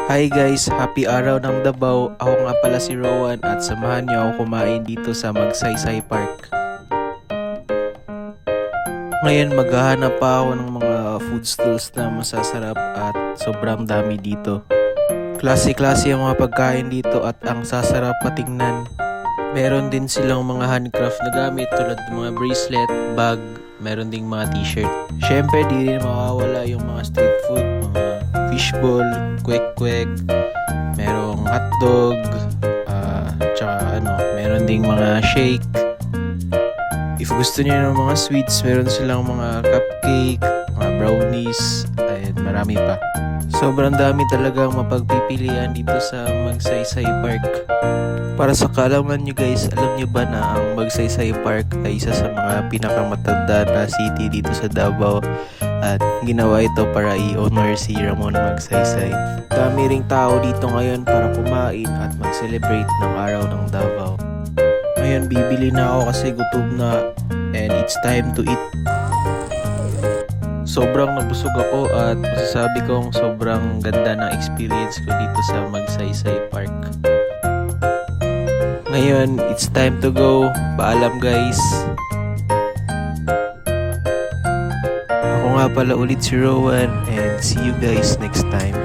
Hi guys, happy araw ng Davao. Ako nga pala si Rowan at samahan niyo ako kumain dito sa Magsaysay Park. Ngayon maghahanap pa ako ng mga food stalls na masasarap at sobrang dami dito. Klase-klase ang mga pagkain dito at ang sasarap patingnan. Meron din silang mga handcraft na gamit tulad ng mga bracelet, bag, meron ding mga t-shirt. Syempre di rin mawawala yung mga street food, mga fishball, kwek-kwek, merong hotdog, tsaka meron ding mga shake. If gusto niyo ng mga sweets, meron silang mga cupcake, mga brownies, and marami pa. Sobrang dami talagang mapagpipilian dito sa Magsaysay Park. Para sa kaalaman nyo guys, alam nyo ba na ang Magsaysay Park ay isa sa mga pinakamatanda na city dito sa Davao at ginawa ito para i-honor si Ramon Magsaysay. Dami ring tao dito ngayon para kumain at mag-celebrate ng araw ng Davao. Ngayon bibili na ako kasi gutom na and it's time to eat. Sobrang nabusog ako at masasabi kong sobrang ganda ng experience ko dito sa Magsaysay Park. Ngayon, it's time to go. Paalam guys. Ako nga pala ulit si Rowan and see you guys next time.